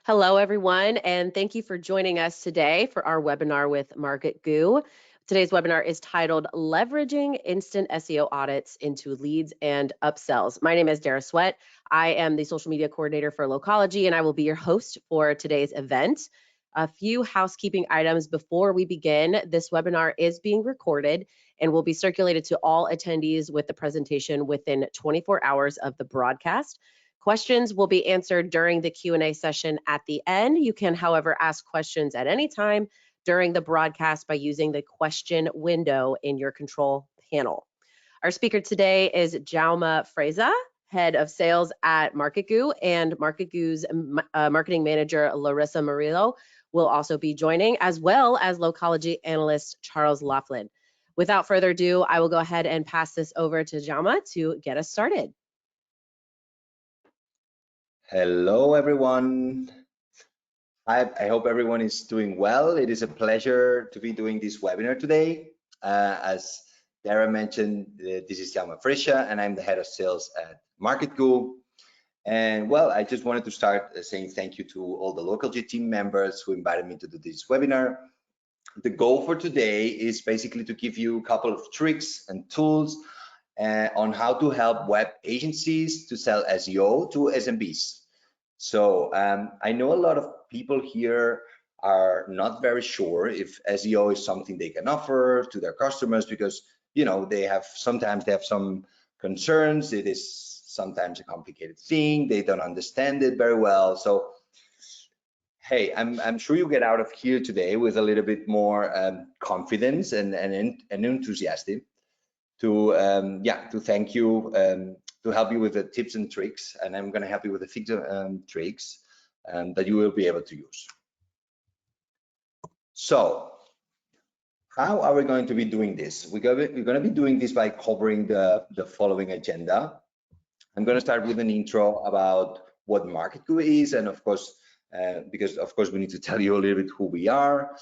Hello, everyone, and thank you for joining us today for our webinar with MarketGoo. Today's webinar is titled Leveraging Instant SEO Audits into Leads and Upsells. My name is Dara Sweat. I am the social media coordinator for Localogy, and I will be your host for today's event. A few housekeeping items before we begin. This webinar is being recorded and will be circulated to all attendees with the presentation within 24 hours of the broadcast. Questions will be answered during the Q&A session at the end. You can, however, ask questions at any time during the broadcast by using the question window in your control panel. Our speaker today is Jaume Freza, Head of Sales at MarketGoo, and MarketGoo's Marketing Manager, Larissa Murillo, will also be joining, as well as Localogy Analyst Charles Laughlin. Without further ado, I will go ahead and pass this over to Jaume to get us started. Hello, everyone. I hope everyone is doing well. It is a pleasure to be doing this webinar today. As Dara mentioned, this is Jaume Freza, and I'm the head of sales at MarketGoo. And well, I just wanted to start saying thank you to all the Localogy team members who invited me to do this webinar. The goal for today is basically to give you a couple of tricks and tools on how to help web agencies to sell SEO to SMBs. So I know a lot of people here are not very sure if SEO is something they can offer to their customers because sometimes they have some concerns. It is sometimes a complicated thing. They don't understand it very well. So hey, I'm sure you get out of here today with a little bit more confidence and enthusiasm to thank you, to help you with the tips and tricks, and I'm going to help you with the tips and tricks that you will be able to use. So how are we going to be doing this? We're going to be doing this by covering the following agenda. I'm going to start with an intro about what MarketGoo is, and of course, because of course we need to tell you a little bit who we are.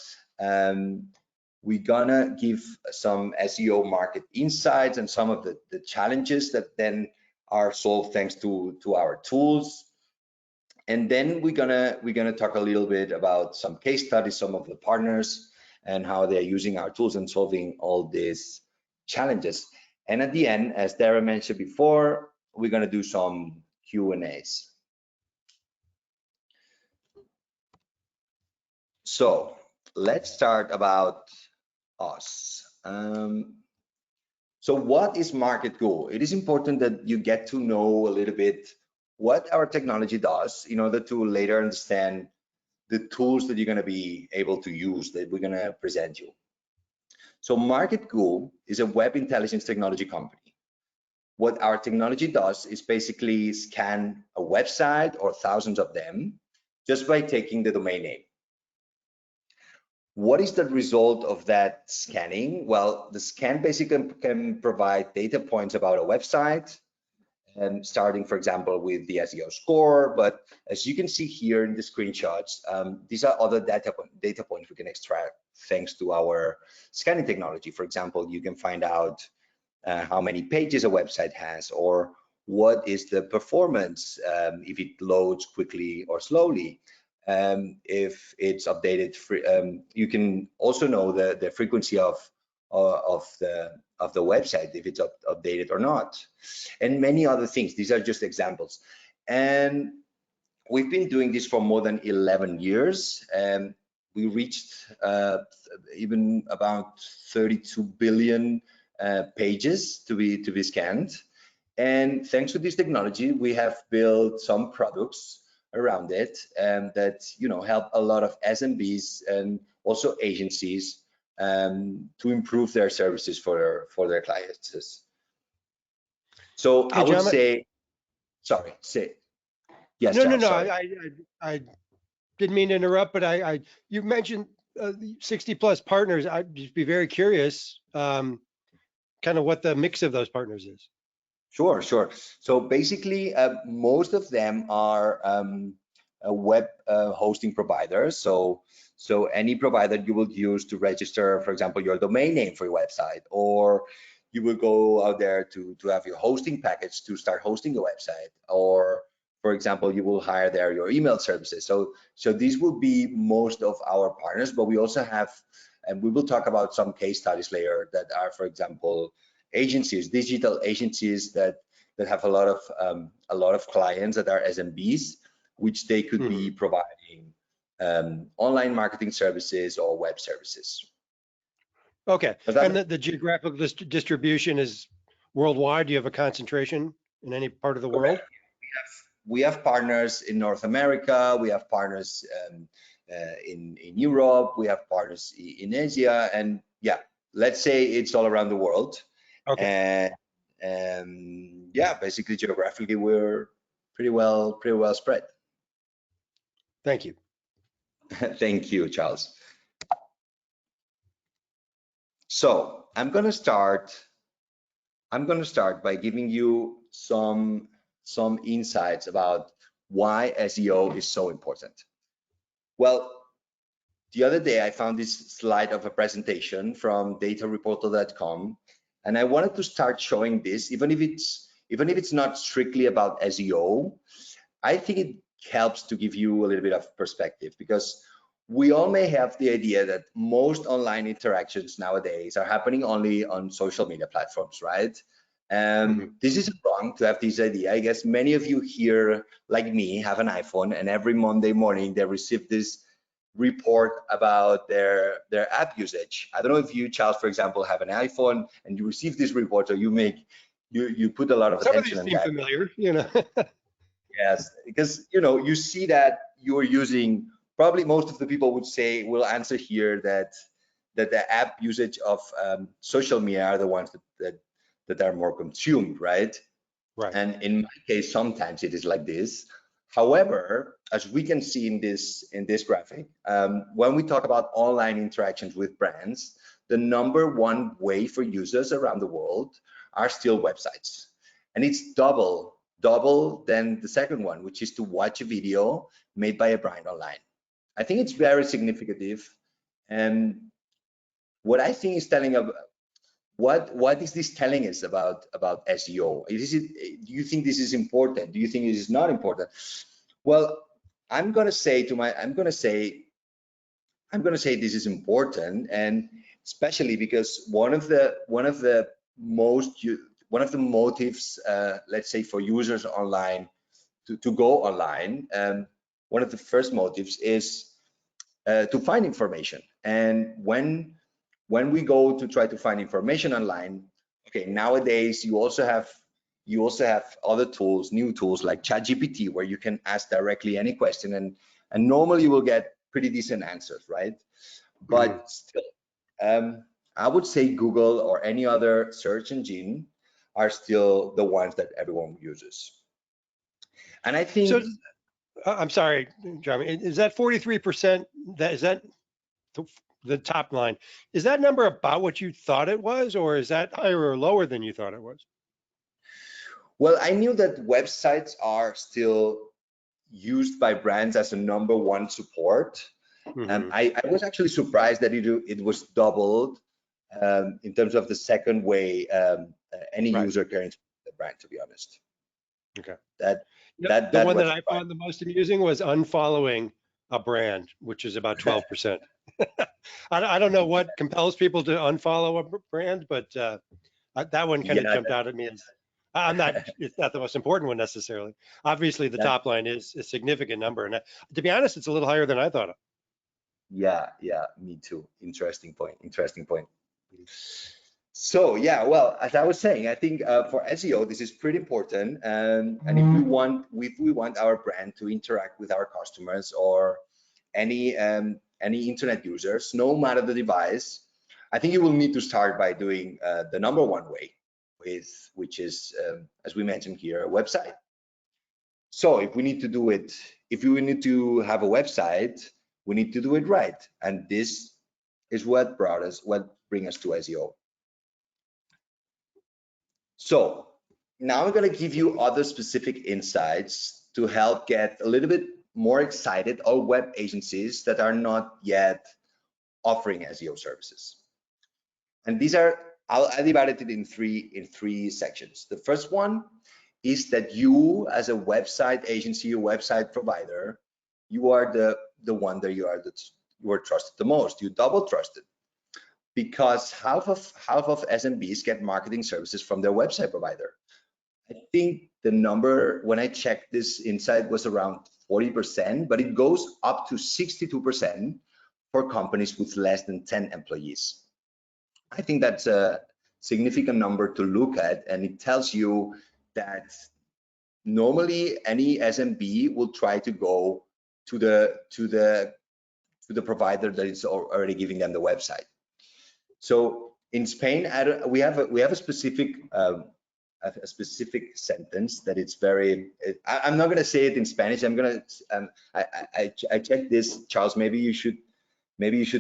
We're gonna give some SEO market insights and some of the challenges that then are solved thanks to our tools. And then we're gonna talk a little bit about some case studies, some of the partners and how they're using our tools and solving all these challenges. And at the end, as Dara mentioned before, we're gonna do some Q&As. So let's start about us. So what is MarketGoo? It is important that you get to know a little bit what our technology does in order to later understand the tools that you're going to be able to use that we're going to present you. So MarketGoo is a web intelligence technology company. What our technology does is basically scan a website or thousands of them just by taking the domain name. What is the result of that scanning? Well, the scan basically can provide data points about a website, and starting, for example, with the SEO score. But as you can see here in the screenshots, these are other data points we can extract thanks to our scanning technology. For example, you can find out how many pages a website has, or what is the performance, if it loads quickly or slowly. If it's updated, you can also know the frequency of the website, if it's updated or not, and many other things. These are just examples, and we've been doing this for more than 11 years, and we reached even about 32 billion pages to be scanned. And thanks to this technology, we have built some products around it that help a lot of SMBs and also agencies to improve their services for their clients. So I would say, sorry, say yes. No, John, no, no. sorry. I didn't mean to interrupt, but you mentioned 60 plus partners. I'd just be very curious, kind of what the mix of those partners is. Sure. So basically, most of them are a web hosting providers. So any provider you will use to register, for example, your domain name for your website, or you will go out there to have your hosting package to start hosting your website, or for example, you will hire there your email services. So these will be most of our partners, but we also have, and we will talk about some case studies later that are, for example, agencies, digital agencies that have a lot of clients that are SMBs, which they could be providing online marketing services or web services. Okay, and the geographical distribution is worldwide. Do you have a concentration in any part of the world? We have partners in North America. We have partners in Europe. We have partners in Asia, and yeah, let's say it's all around the world. Okay. And yeah, basically geographically we're pretty well spread. Thank you. Thank you, Charles. So I'm going to start by giving you some insights about why SEO is so important. Well, the other day I found this slide of a presentation from datareporter.com, and I wanted to start showing this, even if it's not strictly about SEO. I think it helps to give you a little bit of perspective, because we all may have the idea that most online interactions nowadays are happening only on social media platforms, right? This is wrong to have this idea. I guess many of you here, like me, have an iPhone, and every Monday morning they receive this report about their app usage. I don't know if you, Charles, for example, have an iPhone and you receive this report, so you put a lot of attention on that. Some of these seem familiar, you know. Yes, because you see that you're using, probably most of the people will answer here that the app usage of social media are the ones that are more consumed, right? Right. And in my case, sometimes it is like this. However, as we can see in this graphic, when we talk about online interactions with brands, the #1 way for users around the world are still websites, and it's double than the second one, which is to watch a video made by a brand online. I think it's very significant, and what I think is telling about what is this telling us about SEO? Do you think this is important? Do you think it is not important? Well, I'm gonna say this is important, and especially because one of the motives, let's say, for users online to go online, one of the first motives is to find information. And when we go to try to find information online, okay, nowadays you also have other tools, new tools like ChatGPT, where you can ask directly any question, and normally you will get pretty decent answers, right? But still, I would say Google or any other search engine are still the ones that everyone uses. And I think, so, I'm sorry, John, is that 43%? Is that the top line? Is that number about what you thought it was, or is that higher or lower than you thought it was? well, I knew that websites are still used by brands as a #1 support. I was actually surprised that it was doubled in terms of the second way any user can interact with the brand, to be honest. Okay. The one that I found the most amusing was unfollowing a brand, which is about 12%. I don't know what compels people to unfollow a brand, but that one kind of jumped out at me. It's not the most important one necessarily. Obviously, the top line is a significant number, and to be honest, it's a little higher than I thought. Yeah, me too. Interesting point. So yeah, well, as I was saying, I think for SEO this is pretty important, and if we want our brand to interact with our customers or any internet users, no matter the device, I think you will need to start by doing the #1 way, which is, as we mentioned here, a website. So if we need to have a website, we need to do it right, and this is what brings us to SEO. So now I'm going to give you other specific insights to help get a little bit more excited all web agencies that are not yet offering SEO services. And these are, I'll divide it in three sections. The first one is that you, as a website agency, a website provider, you are the one that you are trusted the most. You double trusted, because half of SMBs get marketing services from their website provider. I think the number when I checked this insight was around 40%, but it goes up to 62% for companies with less than 10 employees. I think that's a significant number to look at, and it tells you that normally any SMB will try to go to the provider that is already giving them the website. So in Spain, we have a specific sentence that it's very. I'm not going to say it in Spanish. I'm going to. I checked this, Charles. Maybe you should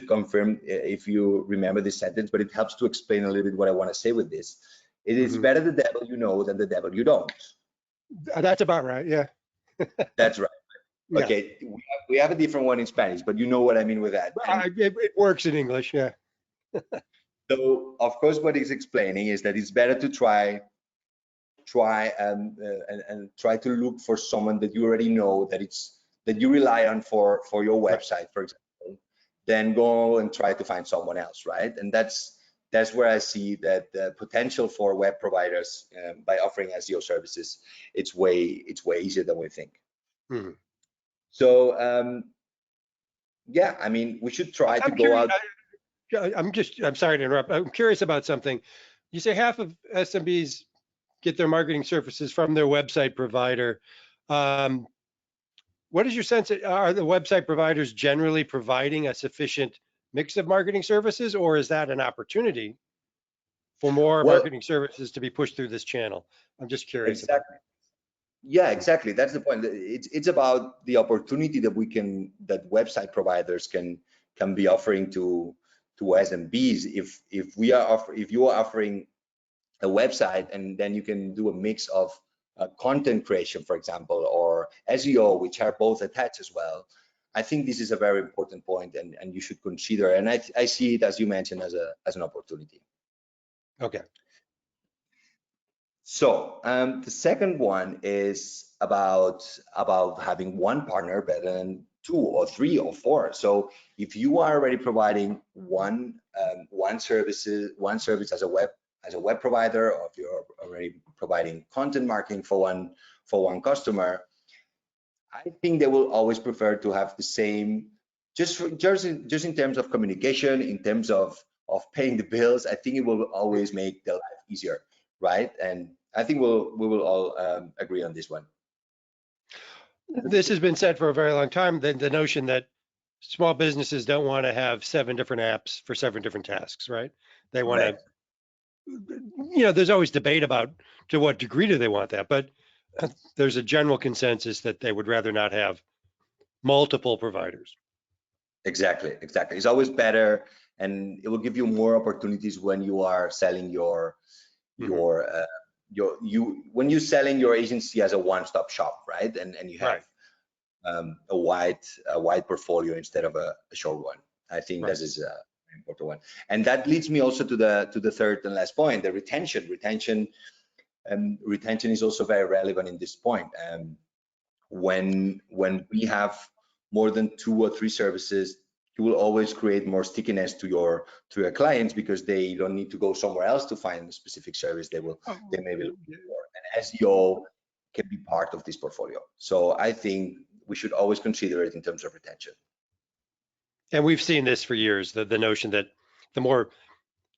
confirm if you remember this sentence, but it helps to explain a little bit what I want to say with this. It is better the devil you know than the devil you don't. That's about right. Yeah. That's right. Yeah. Okay, we have a different one in Spanish, but you know what I mean with that. It works in English. Yeah. So of course, what he's explaining is that it's better to try and try to look for someone that you already know, that you rely on for your website, for example, then go and try to find someone else, right? And that's where I see that the potential for web providers by offering SEO services, it's way easier than we think. Mm-hmm. So yeah, I mean, we should try to go out. I'm sorry to interrupt. I'm curious about something. You say half of SMBs get their marketing services from their website provider. What is your sense? Are the website providers generally providing a sufficient mix of marketing services, or is that an opportunity for more marketing services to be pushed through this channel? I'm just curious. Exactly. Yeah, exactly. That's the point. It's about the opportunity that website providers can be offering to SMBs. If you are offering a website, and then you can do a mix of content creation, for example, or SEO, which are both attached as well. I think this is a very important point, and you should consider. And I see it, as you mentioned, as an opportunity. Okay. So the second one is about having one partner better than 2 or 3 or 4. So if you are already providing one service as a web provider, or if you're already providing content marketing for one customer, I think they will always prefer to have the same, just in terms of communication, in terms of paying the bills. I think it will always make their life easier, right? And I think we will all agree on this one. This has been said for a very long time, the notion that small businesses don't want to have 7 different apps for 7 different tasks, right? They want to, there's always debate about to what degree do they want that, but there's a general consensus that they would rather not have multiple providers. Exactly. It's always better, and it will give you more opportunities when you are selling when you're selling your agency as a one-stop shop, right? And you have a wide portfolio instead of a short one. I think this is an important one, and that leads me also to the third and last point, the retention. Retention is also very relevant in this point. When we have more than 2 or 3 services, you will always create more stickiness to your clients, because they don't need to go somewhere else to find a specific service they may be looking for. And SEO can be part of this portfolio. So I think we should always consider it in terms of retention. And we've seen this for years, the notion that the more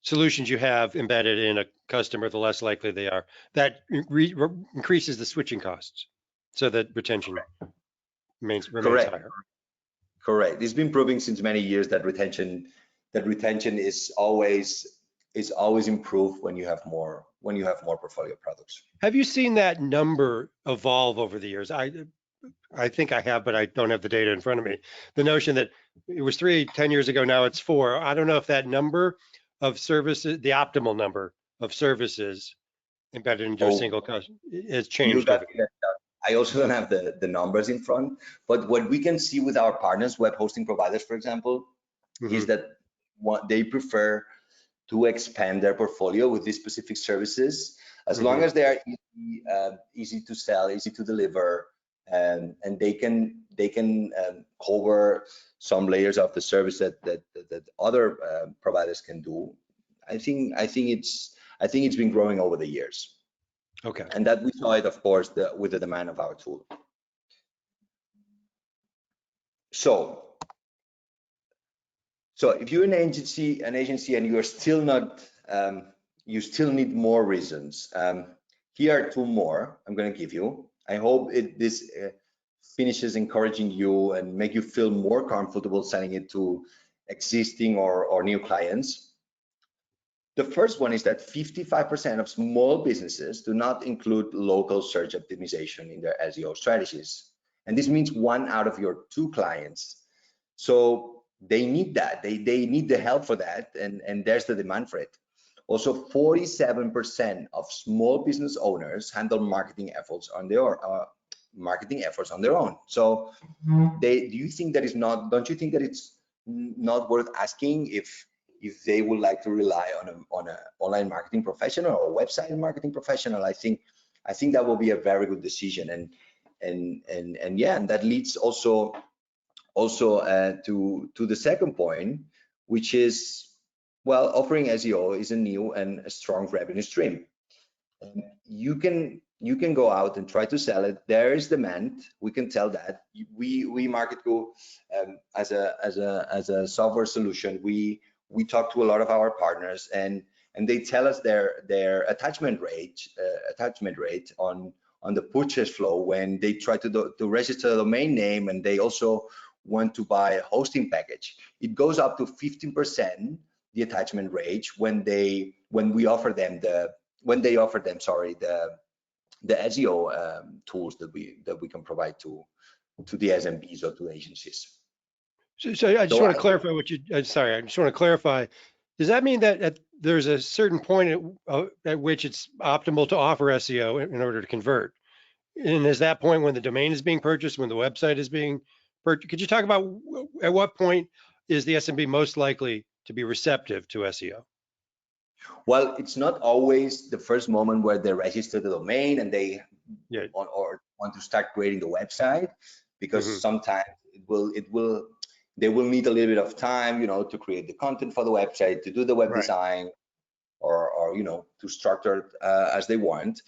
solutions you have embedded in a customer, the less likely they are. That increases the switching costs, so that retention remains higher. Correct. It's been proving since many years that retention is always improved when you have more portfolio products. Have you seen that number evolve over the years? I think I have, but I don't have the data in front of me. The notion that it was 3 10 years ago, now it's 4. I don't know if that number of services, the optimal number of services embedded into a single customer, has changed. I also don't have the numbers in front, but what we can see with our partners, web hosting providers, for example, is that they prefer to expand their portfolio with these specific services As long as they are easy to sell, easy to deliver, and they can cover some layers of the service that other providers can do. I think it's been growing over the years. Okay. And that we saw it, of course, with the demand of our tool. So if you're an agency and you are still not, you still need more reasons. Here are two more I'm going to give you. I hope this finishes encouraging you and make you feel more comfortable selling it to existing or new clients. The first one is that 55% of small businesses do not include local search optimization in their SEO strategies. And this means 1 out of your 2 clients. So they need that. They need the help for that, and there's the demand for it. Also, 47% of small business owners handle marketing efforts on their own. So do you think that is not? Don't you think that it's not worth asking if they would like to rely on an online marketing professional or a website marketing professional? I think that will be a very good decision, and yeah, and that leads also to the second point, which is, well, offering SEO is a new and a strong revenue stream. And you can go out and try to sell it. There is demand. We can tell that. We marketgoo as a software solution. We talk to a lot of our partners, and they tell us their attachment rate on the purchase flow when they try to register a domain name, and they also want to buy a hosting package. It goes up to 15%, the attachment rate, when they offer them the SEO tools that we can provide to the SMBs or to agencies. So I just want to clarify what you. Sorry, I just want to clarify. Does that mean that there's a certain point at which it's optimal to offer SEO in order to convert? And is that point when the domain is being purchased, when the website is being purchased? Could you talk about at what point is the SMB most likely to be receptive to SEO? Well, it's not always the first moment where they register the domain and they or want to start creating the website, because sometimes they will need a little bit of time, to create the content for the website, to do the web design, or to structure it as they want.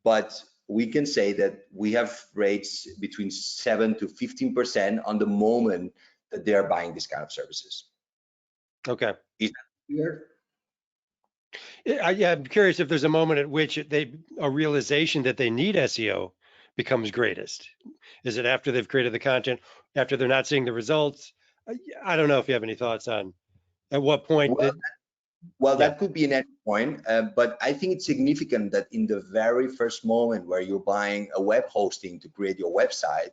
But we can say that we have rates between 7 to 15% on the moment that they are buying this kind of services. Okay. Is that clear? Yeah, I'm curious if there's a moment at which a realization that they need SEO becomes greatest. Is it after they've created the content, after they're not seeing the results? I don't know if you have any thoughts on at what point. That could be an end point, but I think it's significant that in the very first moment where you're buying a web hosting to create your website,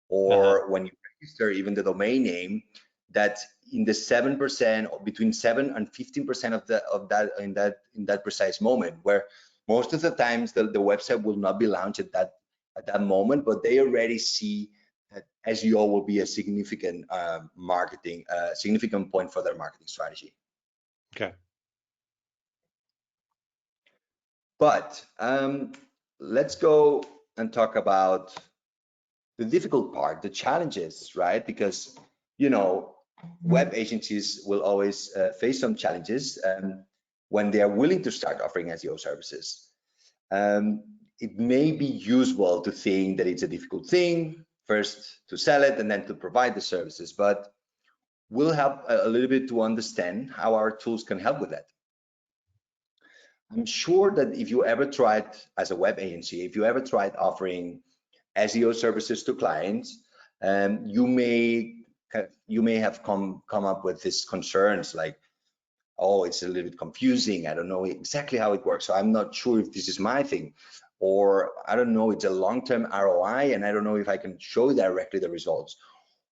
or when you register even the domain name, that in the 7%, or between 7 and 15% of that in that precise moment, where most of the times the website will not be launched at that moment, but they already see that SEO will be a significant significant point for their marketing strategy. Okay. But let's go and talk about the difficult part, the challenges, right? Because web agencies will always face some challenges when they are willing to start offering SEO services. It may be useful to think that it's a difficult thing, first to sell it and then to provide the services, but we'll help a little bit to understand how our tools can help with that. I'm sure that if you ever tried, as a web agency, if you ever tried offering SEO services to clients, you may have come up with these concerns like, oh, it's a little bit confusing. I don't know exactly how it works. So I'm not sure if this is my thing, or I don't know, it's a long-term ROI and I don't know if I can show directly the results,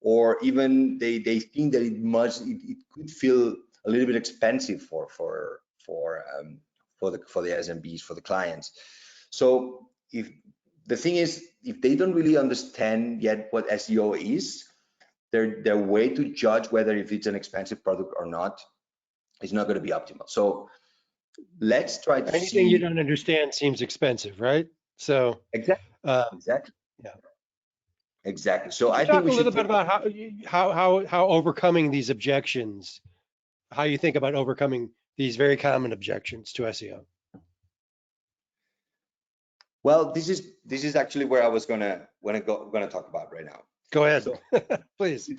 or even they think that it could feel a little bit expensive for the SMBs, for the clients. So if the thing is, if they don't really understand yet what SEO is, their way to judge whether if it's an expensive product or not is not going to be optimal. So let's try to Anything you see. don't understand seems expensive, right? So, Exactly. uh, Exactly. yeah. Exactly. So Could you I think talk we a little should bit take. about how overcoming these objections, how you think about overcoming these very common objections to SEO? Well, this is actually where I was gonna talk about right now. Go ahead, So, please.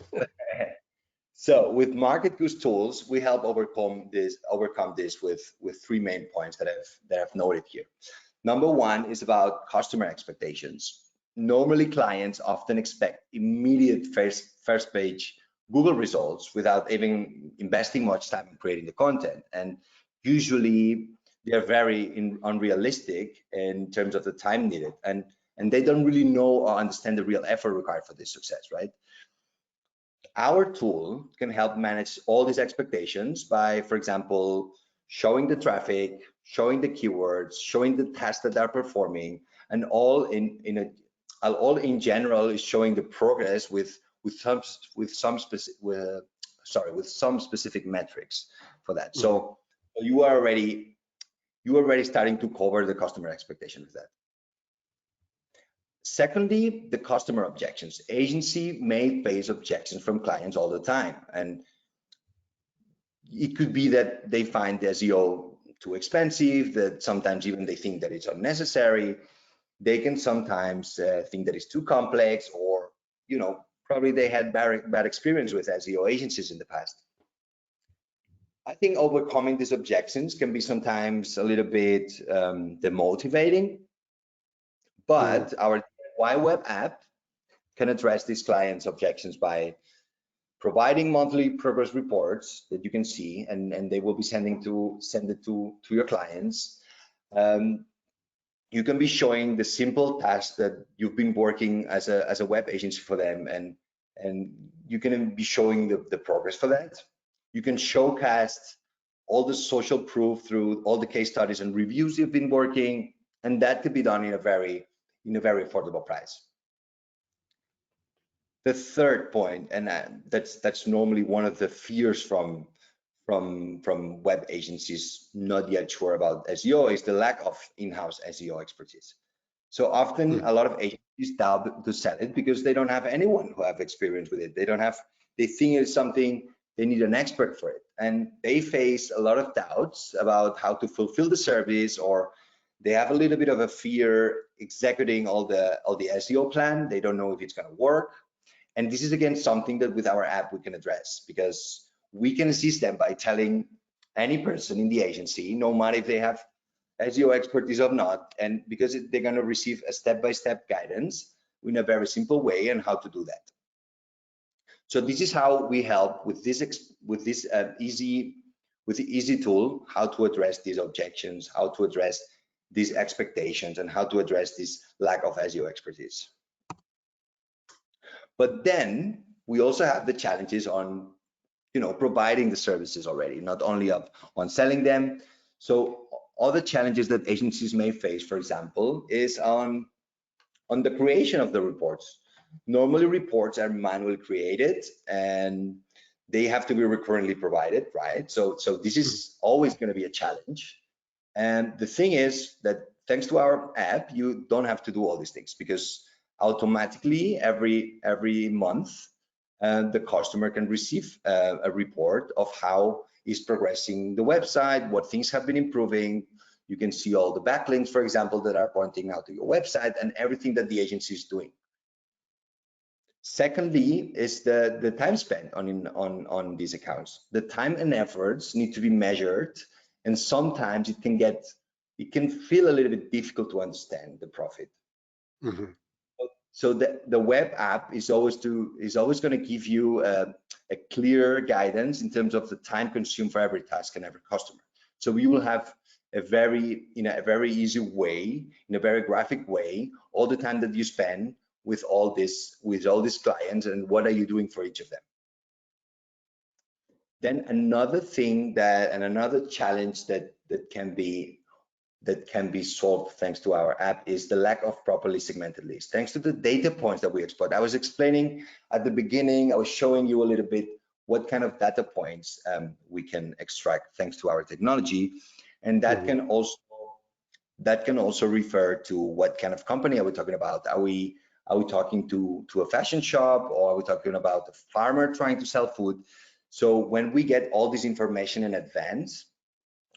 so with marketgoo's tools, we help overcome this with three main points that I've noted here. Number one is about customer expectations. Normally, clients often expect immediate first page Google results without even investing much time in creating the content, and usually they're very unrealistic in terms of the time needed, and they don't really know or understand the real effort required for this success, right? Our tool can help manage all these expectations by, for example, showing the traffic, showing the keywords, showing the tasks that they're performing, and all in general is showing the progress with some specific metrics for that. So you are already starting to cover the customer expectation with that. Secondly, the customer objections. Agency may face objections from clients all the time, and it could be that they find the SEO too expensive, that sometimes even they think that it's unnecessary. They can sometimes think that it's too complex, or probably they had bad experience with SEO agencies in the past. I think overcoming these objections can be sometimes a little bit demotivating, but our web app can address these clients' objections by providing monthly progress reports that you can see, and they will be send it to your clients. You can be showing the simple tasks that you've been working as a web agency for them, and you can be showing the progress for that. You can showcase all the social proof through all the case studies and reviews you've been working, and that could be done in a very affordable price. The third point, and that's normally one of the fears from web agencies not yet sure about SEO, is the lack of in-house SEO expertise. So often a lot of agencies doubt to sell it because they don't have anyone who have experience with it. They think it's something, they need an expert for it, and they face a lot of doubts about how to fulfill the service, or they have a little bit of a fear executing all the SEO plan. They don't know if it's going to work. And this is again something that with our app we can address, because we can assist them by telling any person in the agency, no matter if they have SEO expertise or not, and because they're going to receive a step-by-step guidance in a very simple way on how to do that. So this is how we help with this easy tool, how to address these objections, how to address these expectations, and how to address this lack of SEO expertise. But then we also have the challenges on providing the services already, not only on selling them. So other challenges that agencies may face, for example, is on the creation of the reports. Normally reports are manually created and they have to be recurrently provided, right? So this is always going to be a challenge. And the thing is that thanks to our app, you don't have to do all these things, because automatically every month the customer can receive a report of how is progressing the website, what things have been improving. You can see all the backlinks, for example, that are pointing out to your website, and everything that the agency is doing. Secondly is the time spent on these accounts. The time and efforts need to be measured, and sometimes it can feel a little bit difficult to understand the profit. So the web app is always going to give you a clear guidance in terms of the time consumed for every task and every customer. So we will have a very easy way, in a very graphic way, all the time that you spend with all these clients, and what are you doing for each of them. Then another challenge that can be solved thanks to our app is the lack of properly segmented leads. Thanks to the data points that we exploit. I was explaining at the beginning, I was showing you a little bit what kind of data points we can extract thanks to our technology. And that can also refer to what kind of company are we talking about. Are we talking to a fashion shop, or are we talking about a farmer trying to sell food? So when we get all this information in advance,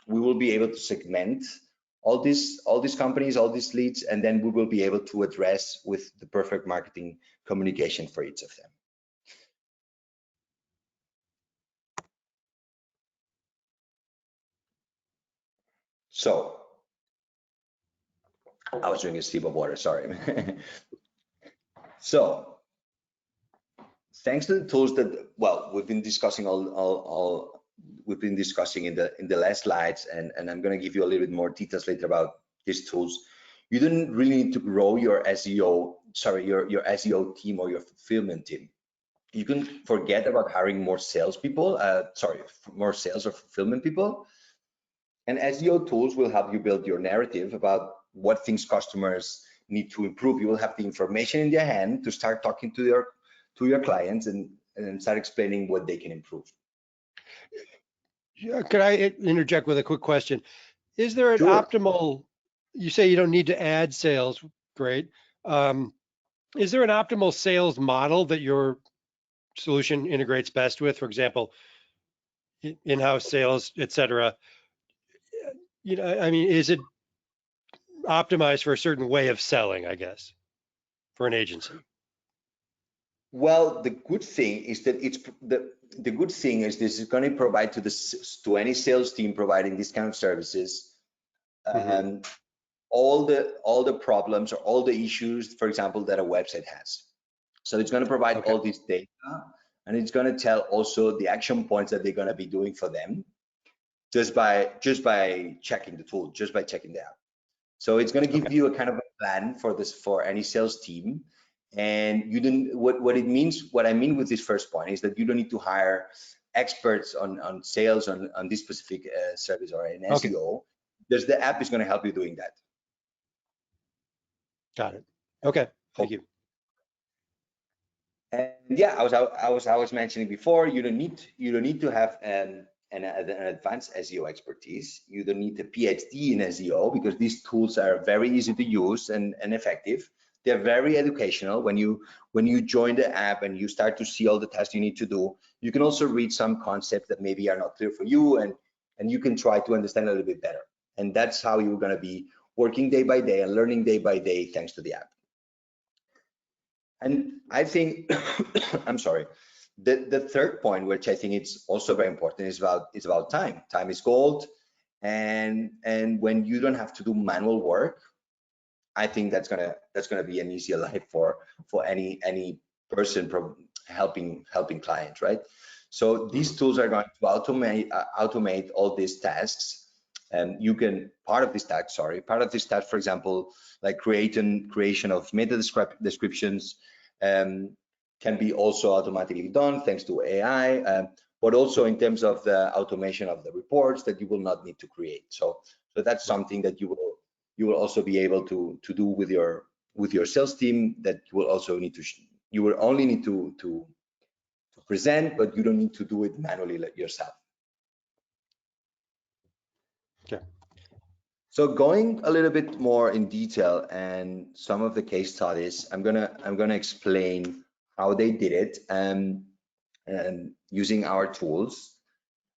we will be able to segment all these companies, all these leads, and then we will be able to address with the perfect marketing communication for each of them. So I was drinking a sip of water, sorry. So thanks to the tools that, well, we've been discussing we've been discussing in the last slides, and I'm going to give you a little bit more details later about these tools. You don't really need to grow your SEO, your SEO team or your fulfillment team. You can forget about hiring more salespeople, more sales or fulfillment people. And SEO tools will help you build your narrative about what things customers need to improve. You will have the information in your hand to start talking to your clients and start explaining what they can improve. Could I interject with a quick question? Is there an Sure. optimal, you say you don't need to add sales, great. Is there an optimal sales model that your solution integrates best with? For example, in-house sales, et cetera. I mean, is it optimized for a certain way of selling, I guess, for an agency? Well, the good thing is that the good thing is this is going to provide to any sales team providing these kind of services, all the problems or all the issues, for example, that a website has. So it's going to provide all this data, and it's going to tell also the action points that they're going to be doing for them just by checking the tool, just by checking the app. So it's going to give you a kind of a plan for any sales team. And you don't, what I mean with this first point is that you don't need to hire experts on sales on this specific service or an SEO. Because the app is going to help you doing that. Got it. Okay, thank you. And yeah, I was mentioning before, you don't need to have an advanced SEO expertise. You don't need a PhD in SEO, because these tools are very easy to use and effective. They're very educational. When you join the app and you start to see all the tasks you need to do, you can also read some concepts that maybe are not clear for you, and you can try to understand a little bit better. And that's how you're going to be working day by day and learning day by day thanks to the app. And I think, I'm sorry, the third point, which I think it's also very important, is about time. Time is gold, and when you don't have to do manual work, I think that's gonna be an easier life for any person helping clients, right? So these tools are going to automate all these tasks. And you can part of this task, for example, like creation of meta descriptions, can be also automatically done thanks to AI, but also in terms of the automation of the reports that you will not need to create. So that's something that you will also be able to do with your sales team, that you will also need to you will only need to present, but you don't need to do it manually yourself. Okay. So going a little bit more in detail and some of the case studies, I'm gonna explain how they did it and using our tools.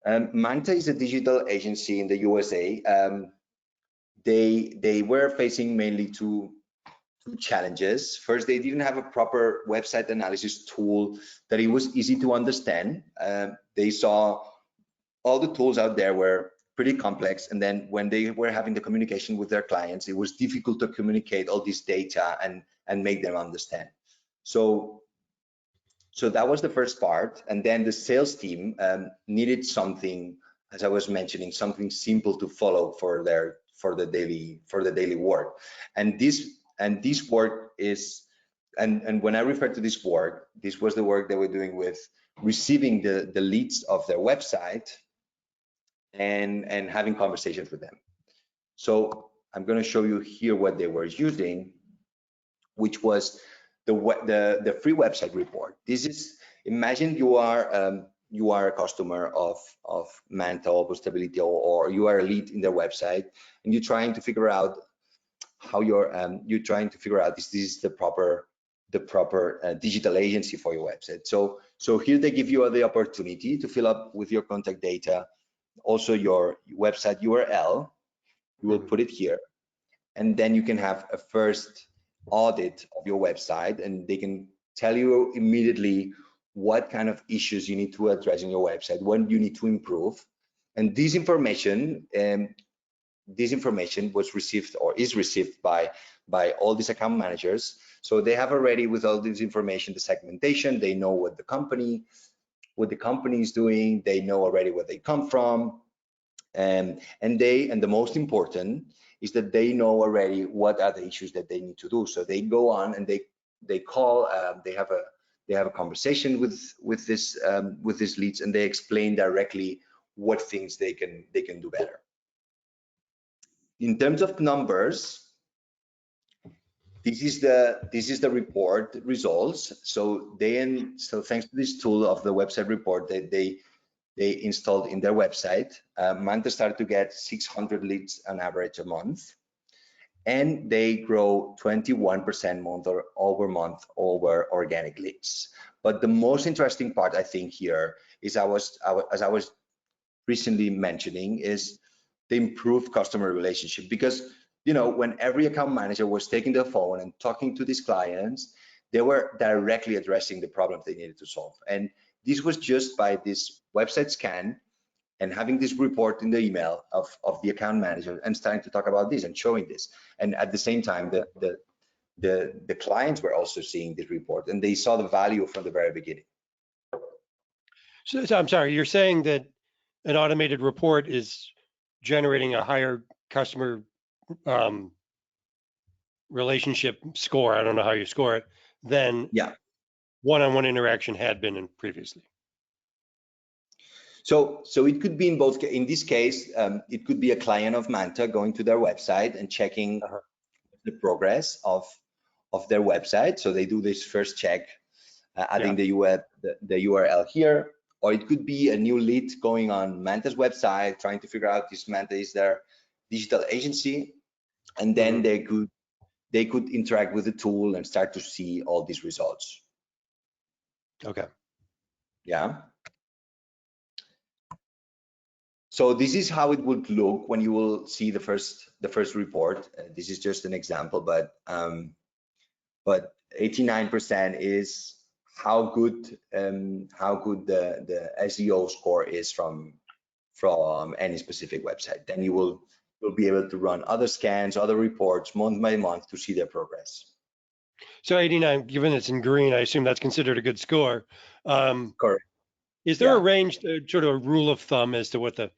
Manta is a digital agency in the USA. They were facing mainly two challenges. First, they didn't have a proper website analysis tool that it was easy to understand. They saw all the tools out there were pretty complex, and then when they were having the communication with their clients, it was difficult to communicate all this data and make them understand. So that was the first part, and then the sales team needed something, as I was mentioning, something simple to follow for the daily work. And this work is, and when I refer to this work, this was the work they were doing with receiving the leads of their website and having conversations with them. So I'm going to show you here what they were using, which was the free website report. This is, imagine you are you are a customer of Manta or Boostability, or you are a lead in their website, and you're trying to figure out how you're trying to figure out if this is the proper digital agency for your website. So here they give you the opportunity to fill up with your contact data, also your website URL. You will put it here, and then you can have a first audit of your website, and they can tell you immediately what kind of issues you need to address in your website, what you need to improve. And this information was received or is received by all these account managers. So they have already, with all this information, the segmentation. They know what the company is doing. They know already where they come from, and the most important is that they know already what are the issues that they need to do. So they go on and they call. They have a conversation with these leads, and they explain directly what things they can do better. In terms of numbers, this is the report results. So thanks to this tool of the website report that they installed in their website, Manta started to get 600 leads on average a month, and they grow 21% month over organic leads. But the most interesting part, I think, here is as I was recently mentioning, is the improved customer relationship. Because when every account manager was taking the phone and talking to these clients, they were directly addressing the problems they needed to solve. And this was just by this website scan and having this report in the email of the account manager and starting to talk about this and showing this. And at the same time, the clients were also seeing this report, and they saw the value from the very beginning. So I'm sorry, you're saying that an automated report is generating a higher customer relationship score, I don't know how you score it, than one-on-one interaction had been in previously. So it could be in both. In this case, it could be a client of Manta going to their website and checking the progress of their website. So they do this first check, adding the URL here. Or it could be a new lead going on Manta's website, trying to figure out if Manta is their digital agency, and then they could interact with the tool and start to see all these results. Okay. Yeah. So this is how it would look when you will see the first report. This is just an example, but 89% is how good the SEO score is from any specific website. Then you'll be able to run other scans, other reports month by month to see their progress. So 89, given it's in green, I assume that's considered a good score. Correct. Is there a range, sort of a rule of thumb as to what the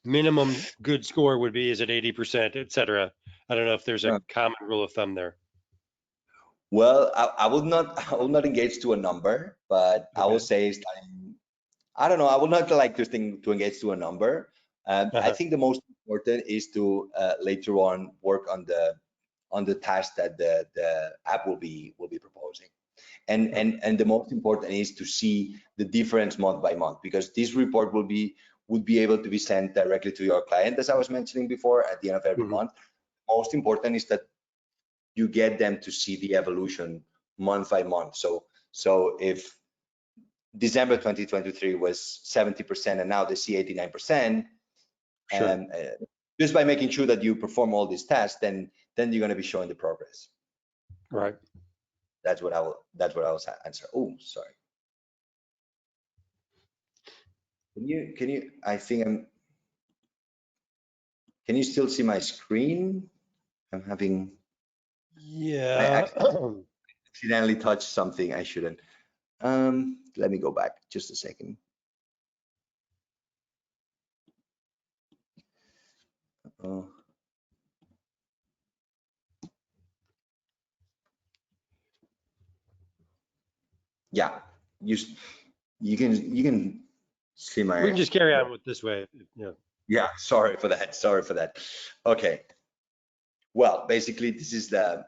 minimum good score would be? Is it 80%, et cetera? I don't know if there's a common rule of thumb there. Well, I will not engage to a number, but I will say, I don't know, I would not like to engage to a number. I think the most important is to later on work on the task that the app will be proposing. And the most important is to see the difference month by month, because this report would be able to be sent directly to your client, as I was mentioning before, at the end of every month. Most important is that you get them to see the evolution month by month. So if December 2023 was 70% and now they see 89%, just by making sure that you perform all these tasks, then you're going to be showing the progress. Right. That's what I will answer. Oh, sorry. Can you? I think Can you still see my screen? I'm having. Yeah. I accidentally touched something I shouldn't. Let me go back just a second. Yeah, you can see my. We can just carry on with this way. Yeah. Yeah. Sorry for that. Sorry for that. Okay. Well, basically, this is the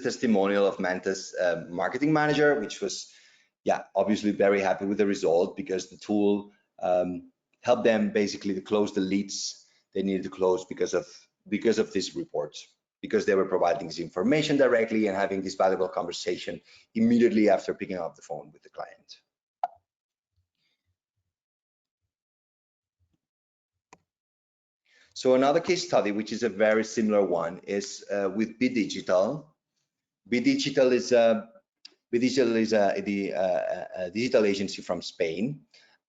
testimonial of Manta's marketing manager, which was yeah, obviously very happy with the result, because the tool helped them basically to close the leads they needed to close because of these reports, because they were providing this information directly and having this valuable conversation immediately after picking up the phone with the client. So another case study, which is a very similar one, is with Be Digital. Be Digital is a digital agency from Spain,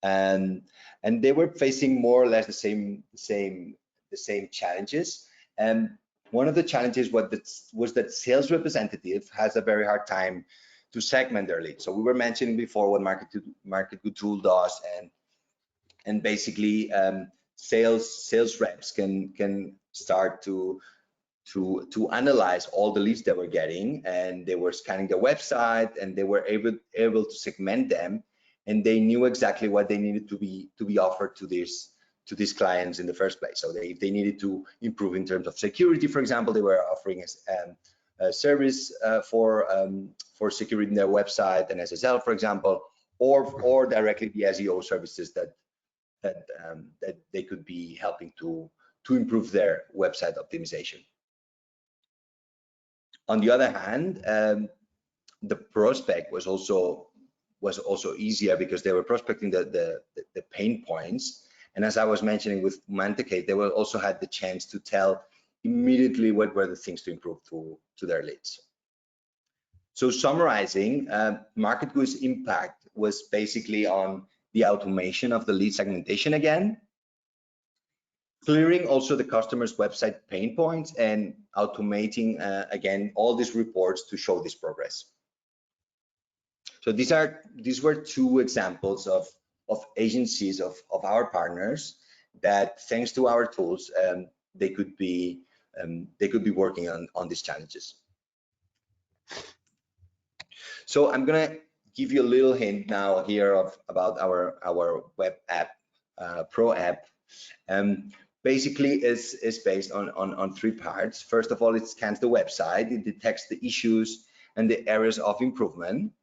and they were facing more or less the same challenges. And one of the challenges was that sales representative has a very hard time to segment their leads. So we were mentioning before what marketgoo tool does, and basically sales reps can start to analyze all the leads they were getting, and they were scanning the website, and they were able to segment them, and they knew exactly what they needed to be offered to these clients in the first place. So if they needed to improve in terms of security, for example, they were offering a service for securing their website and SSL, for example, or directly the SEO services that they could be helping to improve their website optimization. On the other hand, the prospect was also easier, because they were prospecting the pain points. And as I was mentioning with Mantecate, they will also had the chance to tell immediately what were the things to improve to their leads. So summarizing, marketgoo's impact was basically on the automation of the lead segmentation again, clearing also the customer's website pain points, and automating again all these reports to show this progress. So these were two examples of agencies of our partners that, thanks to our tools, they could be working on these challenges. So I'm gonna give you a little hint now here about our web app, Pro app. Basically is based on three parts. First of all, it scans the website, it detects the issues and the areas of improvement,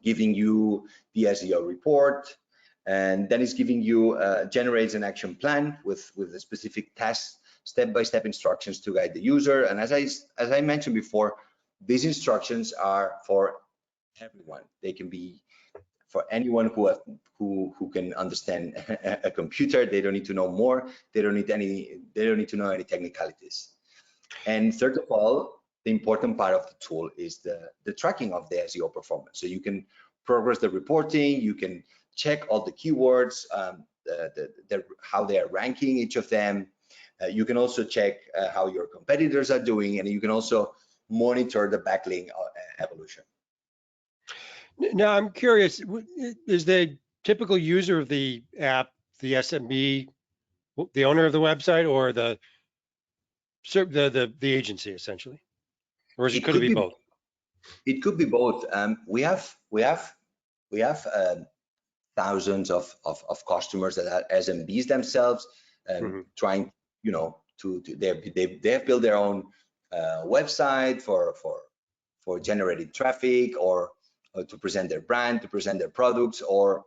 giving you the SEO report, and then it's giving you generates an action plan with a specific task, step-by-step instructions to guide the user. And as I mentioned before, these instructions are for everyone. They can be for anyone who can understand a computer. They don't need to know more. They don't need to know any technicalities. And third of all, the important part of the tool is the tracking of the SEO performance. So you can progress the reporting, you can check all the keywords, how they are ranking each of them. You can also check how your competitors are doing, and you can also monitor the backlink evolution. Now, I'm curious, is the typical user of the app the SMB, the owner of the website, or the agency essentially, or could it be both? It could be both. We have thousands of customers that are SMBs themselves, trying, they have built their own website for generating traffic, or to present their brand, to present their products, or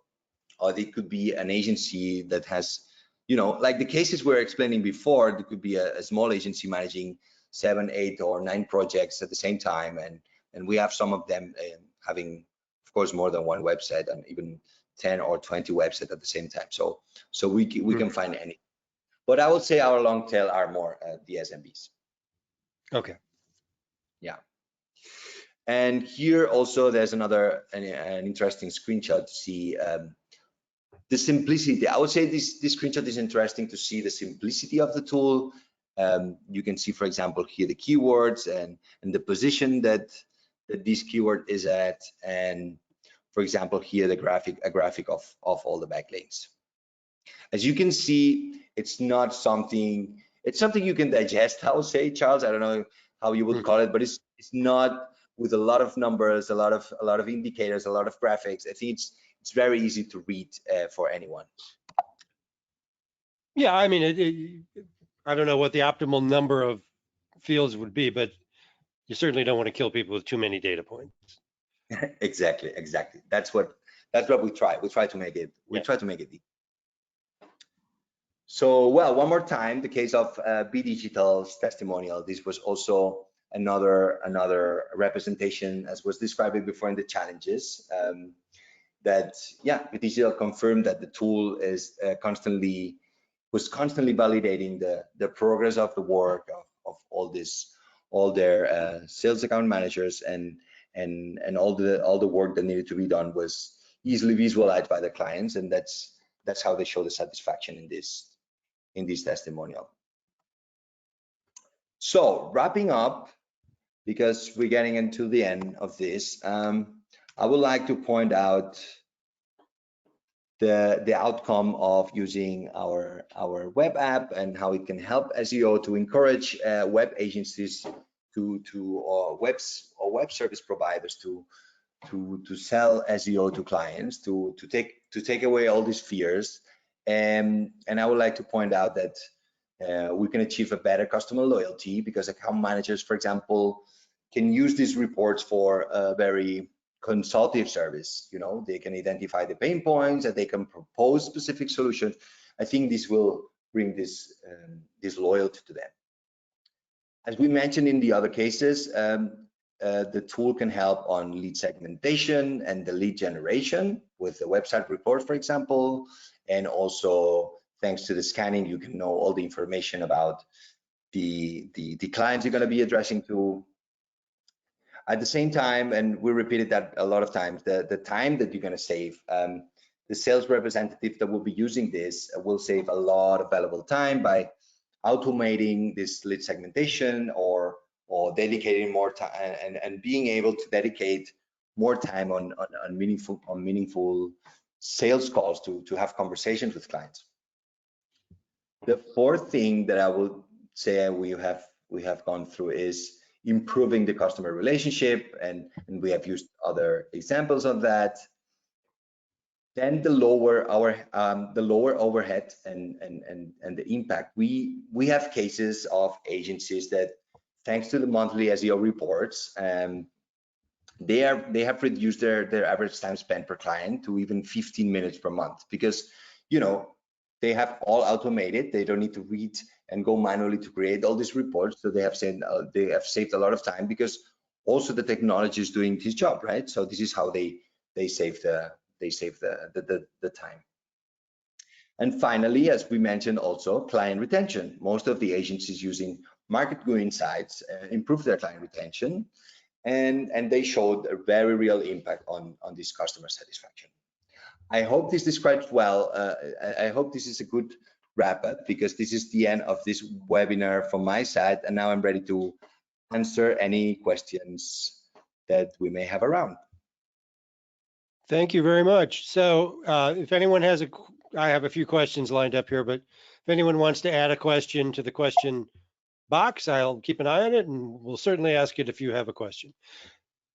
it could be an agency that has, like the cases we were explaining before. There could be a small agency managing 7, 8, or 9 projects at the same time, and we have some of them having, of course, more than one website, and even 10 or 20 websites at the same time. So we can find any, but I would say our long tail are more the SMBs. Okay. Yeah. And here also there's an interesting screenshot to see the simplicity. I would say this screenshot is interesting to see the simplicity of the tool. You can see, for example, here the keywords and the position that this keyword is at, and for example here a graphic of all the backlinks. As you can see, it's something you can digest, I would say, Charles. I don't know how you would call it, but it's not with a lot of numbers, a lot of indicators, a lot of graphics. I think it's very easy to read for anyone. Yeah, I mean, I don't know what the optimal number of fields would be, but you certainly don't want to kill people with too many data points. Exactly. That's what we try. We try to make it. We try to make it easy. So, well, one more time, the case of B Digital's testimonial. This was also another representation, as was described before in the challenges. That B Digital confirmed that the tool is constantly validating the progress of the work of all their sales account managers, and all the work that needed to be done was easily visualized by the clients, and that's how they show the satisfaction in this testimonial. So wrapping up, because we're getting into the end of this, I would like to point out the outcome of using our web app and how it can help SEO to encourage web agencies or web service providers to sell SEO to clients, to take away all these fears. And I would like to point out that we can achieve a better customer loyalty, because account managers, for example, can use these reports for a very consultative service. You know, they can identify the pain points and they can propose specific solutions. I think this will bring this loyalty to them. As we mentioned in the other cases, the tool can help on lead segmentation and the lead generation with the website report, for example. And also, thanks to the scanning, you can know all the information about the clients you're going to be addressing to. At the same time, and we repeated that a lot of times, the time that you're going to save, the sales representative that will be using this will save a lot of valuable time by automating this lead segmentation, or dedicating more time and being able to dedicate more time on meaningful sales calls to have conversations with clients. The fourth thing that I would say we have gone through is improving the customer relationship, and we have used other examples of that. Then the lower overhead and the impact. We have cases of agencies that, thanks to the monthly SEO reports, they have reduced their average time spent per client to even 15 minutes per month, because, you know, they have all automated. They don't need to read and go manually to create all these reports. So they have saved a lot of time, because also the technology is doing this job, right? So this is how they save the time. And finally, as we mentioned, also client retention. Most of the agencies using marketgoo insights improve their client retention, and they showed a very real impact on this customer satisfaction. I hope this describes well. I hope this is a good wrap up, because this is the end of this webinar from my side, and now I'm ready to answer any questions that we may have around. Thank you very much. So if anyone has I have a few questions lined up here, but if anyone wants to add a question to the question box, I'll keep an eye on it, and we'll certainly ask it if you have a question.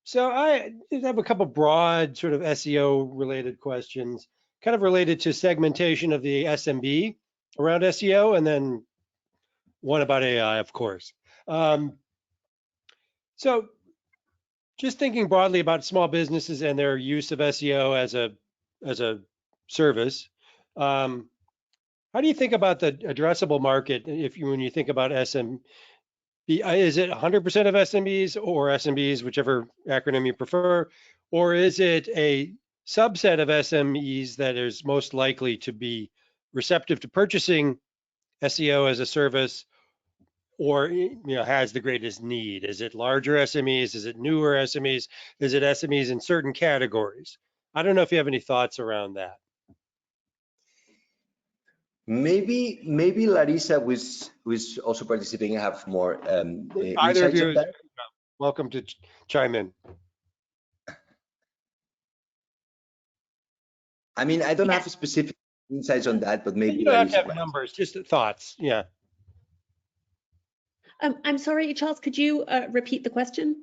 So I have a couple broad sort of SEO related questions, kind of related to segmentation of the SMB around SEO, and then one about AI, of course. So just thinking broadly about small businesses and their use of SEO as a service, how do you think about the addressable market when you think about SMB? Is it 100% of SMBs or SMBs, whichever acronym you prefer, or is it a subset of SMEs that is most likely to be receptive to purchasing SEO as a service, or has the greatest need? Is it larger SMEs? Is it newer SMEs? Is it SMEs in certain categories? I don't know if you have any thoughts around that. Maybe Larissa, who's also participating, have more Either insights of you on that. Welcome to chime in. I mean, I don't have specific insights on that, but maybe you don't Larissa have to have numbers, just thoughts. Yeah. I'm sorry, Charles, could you repeat the question?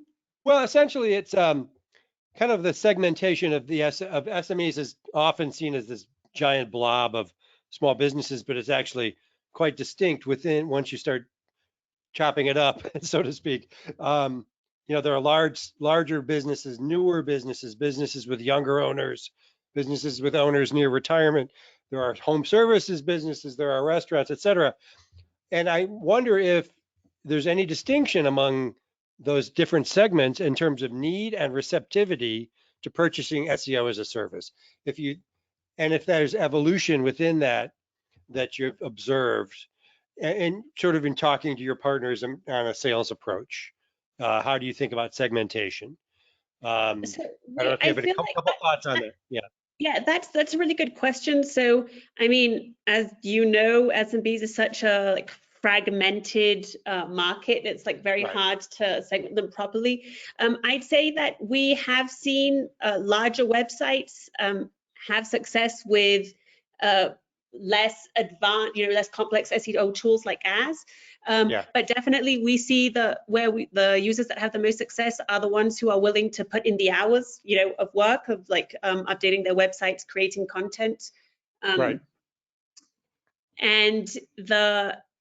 Well, essentially, it's kind of the segmentation of SMEs is often seen as this giant blob of small businesses, but it's actually quite distinct within once you start chopping it up, so to speak. you know, there are larger businesses, newer businesses, businesses with younger owners, businesses with owners near retirement. There are home services businesses, there are restaurants, et cetera. And I wonder if there's any distinction among those different segments in terms of need and receptivity to purchasing SEO as a service. If there's evolution within that you've observed, and sort of in talking to your partners on a sales approach, how do you think about segmentation? So I don't know if you I have a feel couple thoughts on that. Yeah. Yeah, that's a really good question. So, I mean, as you know, SMBs is such a like fragmented market. It's like very Right. hard to segment them properly. I'd say that we have seen larger websites have success with less advanced, less complex SEO tools like ours. Yeah. But definitely we see the users that have the most success are the ones who are willing to put in the hours, of work of like updating their websites, creating content. Right. And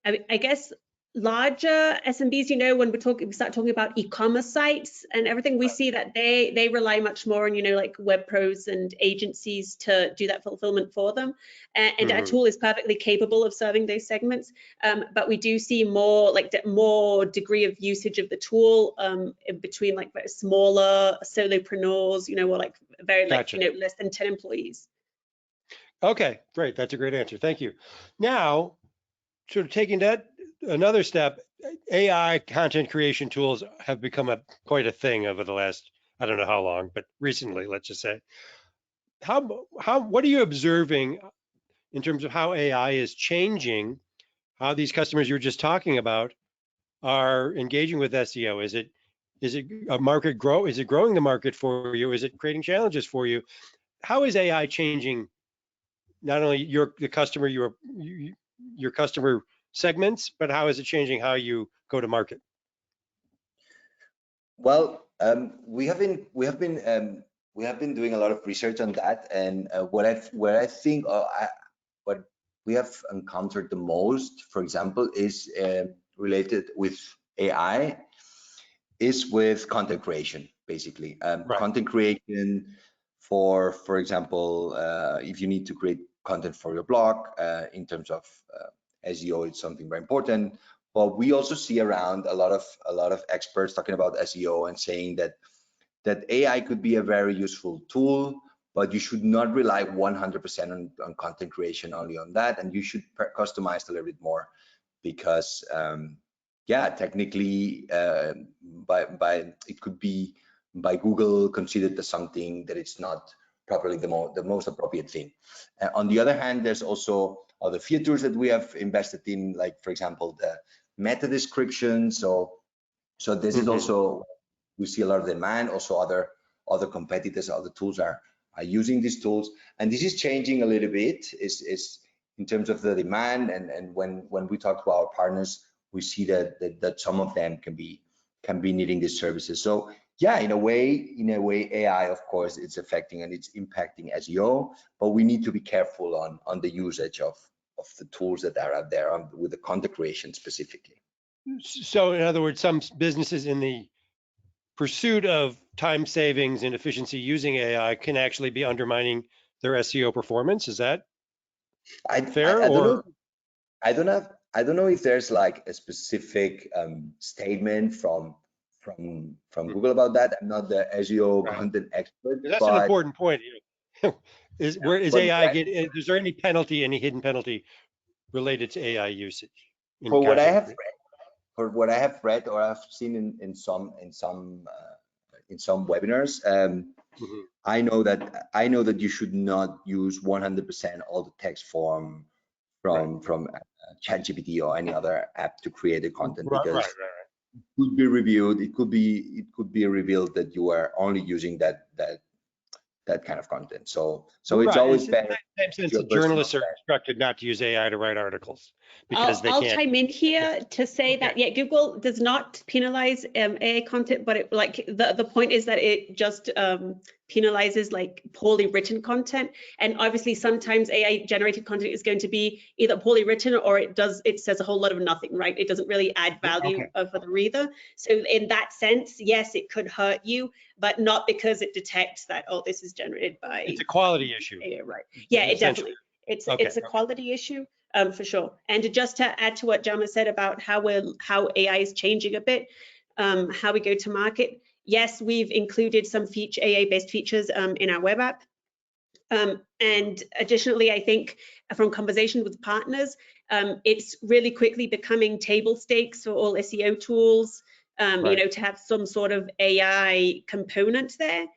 I guess larger SMBs, when we start talking about e-commerce sites and everything, we see that they rely much more on, like web pros and agencies to do that fulfillment for them. And our tool is perfectly capable of serving those segments. But we do see more degree of usage of the tool in between like smaller solopreneurs, or like very Gotcha. less than 10 employees. Okay, great. That's a great answer. Thank you. Now, sort of taking that another step, AI content creation tools have become quite a thing over the last, I don't know how long, but recently, let's just say. What are you observing in terms of how AI is changing how these customers you were just talking about are engaging with SEO? Is it a market grow? Is it growing the market for you? Is it creating challenges for you? How is AI changing not only your customer segments, but how is it changing how you go to market? Well, we have been doing a lot of research on that, and what we have encountered the most, for example, is related with AI, is with content creation, basically. Right. Content creation for example, if you need to create content for your blog, in terms of SEO, it's something very important. But we also see around a lot of experts talking about SEO and saying that AI could be a very useful tool, but you should not rely 100% on content creation only on that, and you should customize a little bit more, because yeah, technically it could be by Google considered as something that it's not properly the most appropriate thing. On the other hand, there's also other features that we have invested in, like for example the meta description. So this is also, we see a lot of demand. Also other competitors, other tools are using these tools, and this is changing a little bit is in terms of the demand. And when we talk to our partners, we see that some of them can be needing these services. So yeah, in a way AI, of course, it's affecting and it's impacting SEO, but we need to be careful on the usage of the tools that are out there with the content creation specifically. So in other words, some businesses in the pursuit of time savings and efficiency using AI can actually be undermining their SEO performance. Is that fair? I don't know if there's like a specific statement from Google about that. I'm not the SEO content expert. That's an important point. Is AI is there any hidden penalty related to AI usage? For what I have read or I've seen in some webinars, I know that you should not use 100% all the text from ChatGPT or any other app to create the content, because it could be reviewed. It could be revealed that you are only using that kind of content. So it's always better. In the same sense, journalists are instructed not to use AI to write articles because I'll chime in here to say that Google does not penalize AI content, but the point is that it just penalizes like poorly written content. And obviously sometimes AI generated content is going to be either poorly written or it says a whole lot of nothing, right? It doesn't really add value for the reader. So in that sense, yes, it could hurt you, but not because it detects that, oh, this is generated by. It's a quality issue. AI, right. Yeah, it definitely. It's a quality issue for sure. And just to add to what Jama said about how AI is changing a bit, how we go to market. Yes, we've included some AI-based features in our web app. And additionally, I think from conversation with partners, it's really quickly becoming table stakes for all SEO tools, you know, to have some sort of AI component there.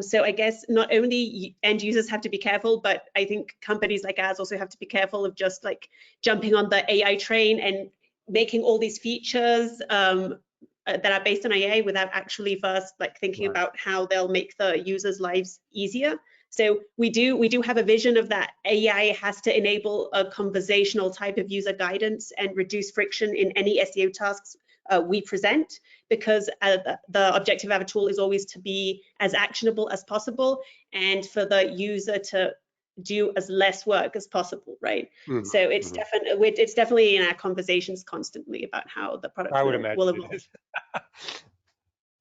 So I guess not only end users have to be careful, but I think companies like ours also have to be careful of just like jumping on the AI train and making all these features that are based on AI without actually first like thinking about how they'll make the users' lives easier. So we do have a vision of that AI has to enable a conversational type of user guidance and reduce friction in any SEO tasks we present, because the objective of a tool is always to be as actionable as possible and for the user to do as less work as possible, right? So it's definitely in our conversations constantly about how the product will evolve.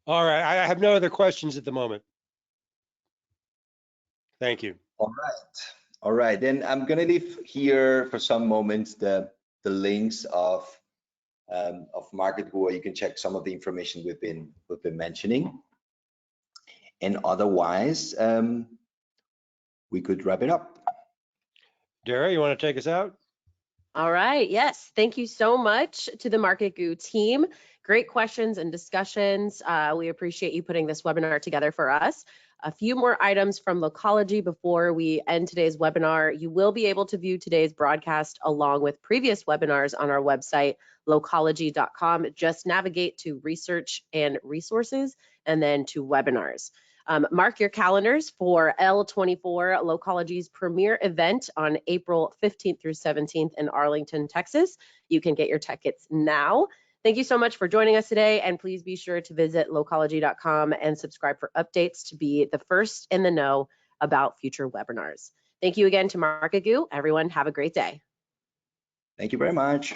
All right, I have no other questions at the moment. Thank you. All right. Then I'm gonna leave here for some moments the links of MarketGoo, where you can check some of the information we've been mentioning. And otherwise, we could wrap it up. Dara, you want to take us out? All right. Yes. Thank you so much to the MarketGoo team. Great questions and discussions. We appreciate you putting this webinar together for us. A few more items from Localogy before we end today's webinar. You will be able to view today's broadcast along with previous webinars on our website, localogy.com. Just navigate to research and resources and then to webinars. Mark your calendars for L24, Localogy's premier event on April 15th through 17th in Arlington, Texas. You can get your tickets now. Thank you so much for joining us today, and please be sure to visit localogy.com and subscribe for updates to be the first in the know about future webinars. Thank you again to MarketGoo. Everyone, have a great day. Thank you very much.